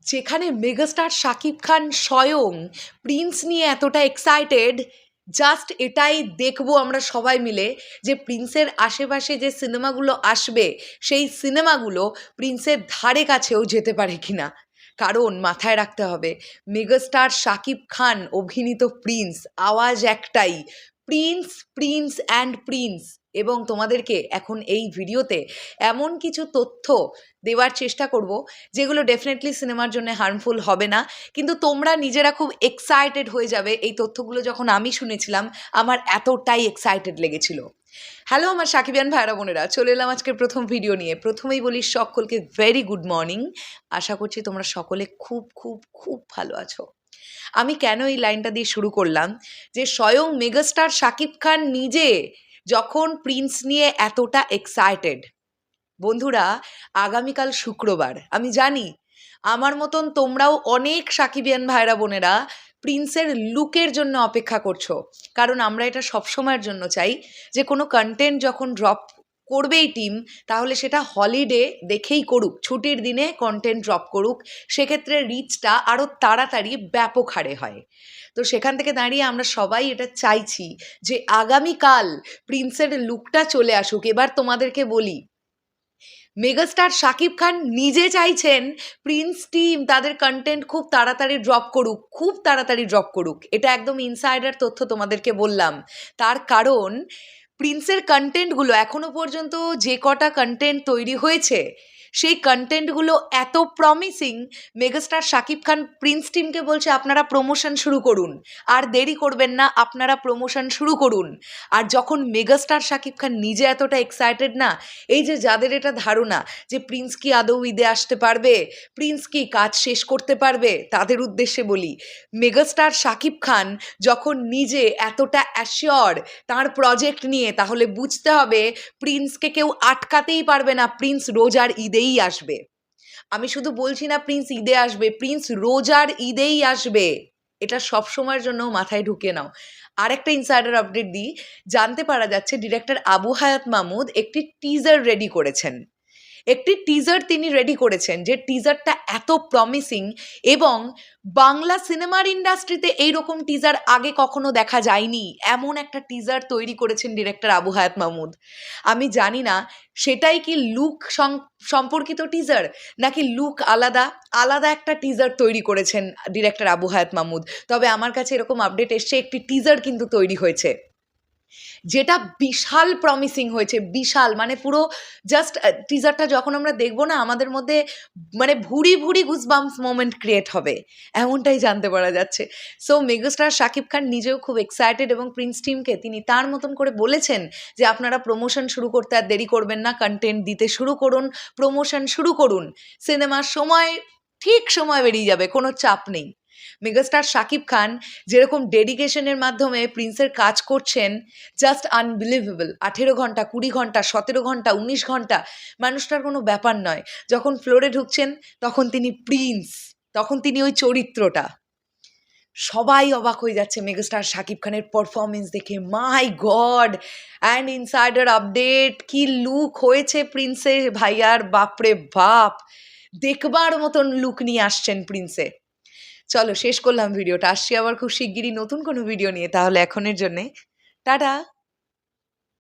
যেখানে মেগাস্টার শাকিব খান স্বয়ং প্রিন্স নিয়ে এতটা এক্সাইটেড, জাস্ট এটাই দেখবো আমরা সবাই মিলে যে প্রিন্সের আশেপাশে যে সিনেমাগুলো আসবে সেই সিনেমাগুলো প্রিন্সের ধারে কাছেও যেতে পারে কিনা। কারণ মাথায় রাখতে হবে, মেগাস্টার শাকিব খান অভিনীত প্রিন্স, আওয়াজ একটাই, প্রিন্স প্রিন্স অ্যান্ড প্রিন্স। এবং তোমাদেরকে এখন এই ভিডিওতে এমন কিছু তথ্য দেওয়ার চেষ্টা করব যেগুলো ডেফিনেটলি সিনেমার জন্য হার্মফুল হবে না, কিন্তু তোমরা নিজেরা খুব এক্সাইটেড হয়ে যাবে। এই তথ্যগুলো যখন আমি শুনেছিলাম আমার এতটাই এক্সাইটেড লেগেছিল। হ্যালো আমার সাকিবিয়ান ভাইরা বোনেরা, চলে এলাম আজকের প্রথম ভিডিও নিয়ে। প্রথমেই বলি সকলকে ভেরি গুড মর্নিং। আশা করছি তোমরা সকলে খুব খুব খুব ভালো আছো। আমি কেন এই লাইনটা দিয়ে শুরু করলাম, যে স্বয়ং মেগাস্টার শাকিব খান নিজে যখন প্রিন্স নিয়ে এতটা এক্সাইটেড, বন্ধুরা আগামীকাল শুক্রবার, আমি জানি আমার মতন তোমরাও অনেক সাকিবিয়ান ভাইরা বোনেরা প্রিন্সের লুকের জন্য অপেক্ষা করছো। কারণ আমরা এটা সবসময়ের জন্য চাই যে কোনো কন্টেন্ট যখন ড্রপ করবেই টিম, তাহলে সেটা হলিডে দেখেই করুক, ছুটির দিনে কন্টেন্ট ড্রপ করুক, সেক্ষেত্রে রিচটা আরও তাড়াতাড়ি ব্যাপক হারে হয়। তো সেখান থেকে দাঁড়িয়ে আমরা সবাই এটা চাইছি যে আগামীকাল প্রিন্সের লুকটা চলে আসুক। এবার তোমাদেরকে বলি, মেগাস্টার শাকিব খান নিজে চাইছেন প্রিন্স টিম তাদের কন্টেন্ট খুব তাড়াতাড়ি ড্রপ করুক, খুব তাড়াতাড়ি ড্রপ করুক। এটা একদম ইনসাইডার তথ্য তোমাদেরকে বললাম। তার কারণ প্রিন্সের কন্টেন্টগুলো এখনো পর্যন্ত যে কটা কন্টেন্ট তৈরি হয়েছে, সেই কন্টেন্টগুলো এত promising, megastar Shakib Khan Prince টিমকে বলছে আপনারা প্রমোশন শুরু করুন, আর দেরি করবেন না, আপনারা প্রমোশন শুরু করুন। আর যখন মেগাস্টার শাকিব খান নিজে এতটা এক্সাইটেড না, এই যে যাদের এটা ধারণা যে প্রিন্স কি আদৌ ঈদে আসতে পারবে, প্রিন্স কি কাজ শেষ করতে পারবে, তাদের উদ্দেশ্যে বলি, মেগাস্টার শাকিব খান যখন নিজে এতটা অ্যাসিওর তার প্রজেক্ট নিয়ে, তাহলে বুঝতে হবে প্রিন্সকে কেউ আটকাতেই পারবে না। প্রিন্স রোজার ঈদেই আসবে। আমি শুধু বলছি না প্রিন্স ঈদে আসবে, প্রিন্স রোজার ঈদেই আসবে। এটা সব সময়ের জন্য মাথায় ঢুকিয়ে নাও। আরেকটা ইনসাইডার আপডেট দিই, জানতে পারা যাচ্ছে ডিরেক্টর আবু হায়াত মাহমুদ একটি টিজার রেডি করেছেন। একটি টিজার তিনি রেডি করেছেন, যে টিজারটা এত প্রমিসিং, এবং বাংলা সিনেমার ইন্ডাস্ট্রিতে এইরকম টিজার আগে কখনো দেখা যায়নি। এমন একটা টিজার তৈরি করেছেন ডিরেক্টর আবু হায়াত মাহমুদ। আমি জানি না সেটাই কি লুক সম্পর্কিত টিজার, নাকি লুক আলাদা আলাদা একটা টিজার তৈরি করেছেন ডিরেক্টর আবু হায়াত মাহমুদ। তবে আমার কাছে এরকম আপডেট এসছে একটি টিজার কিন্তু তৈরি হয়েছে, যেটা বিশাল প্রমিসিং হয়েছে। বিশাল মানে পুরো জাস্ট টিজারটা যখন আমরা দেখবো না, আমাদের মধ্যে মানে ভুরি ভুরি গুজবাম্পস মোমেন্ট ক্রিয়েট হবে, এমনটাই জানতে পারা যাচ্ছে। সো মেগাস্টার শাকিব খান নিজেও খুব এক্সাইটেড, এবং প্রিন্স টিমকে তিনি তার মতন করে বলেছেন যে আপনারা প্রমোশন শুরু করতে আর দেরি করবেন না, কন্টেন্ট দিতে শুরু করুন, প্রমোশন শুরু করুন, সিনেমার সময় ঠিক সময় বেরিয়ে যাবে, কোনো চাপ নেই। মেগাস্টার শাকিব খান যেরকম ডেডিকেশনের মাধ্যমে প্রিন্সের কাজ করছেন, জাস্ট আনবিলিভেবল। 18 ঘন্টা, 20 ঘন্টা, 17 ঘন্টা, 19 ঘন্টা, মানুষটার কোনো ব্যাপার নয়। যখন ফ্লোরে ঢুকছেন তখন তিনি প্রিন্স, তখন তিনি ওই চরিত্রটা। সবাই অবাক হয়ে যাচ্ছে মেগাস্টার শাকিব খানের পারফরমেন্স দেখে। মাই গড! অ্যান্ড ইনসাইডার আপডেট, কি লুক হয়েছে প্রিন্সের ভাইয়ার, বাপরে বাপ! দেখবার মতন লুক নিয়ে আসছেন প্রিন্সে। চলো শেষ করলাম ভিডিওটা, আসছি আবার খুব শিগগিরই নতুন কোনো ভিডিও নিয়ে। তাহলে এখনের জন্যে টাটা।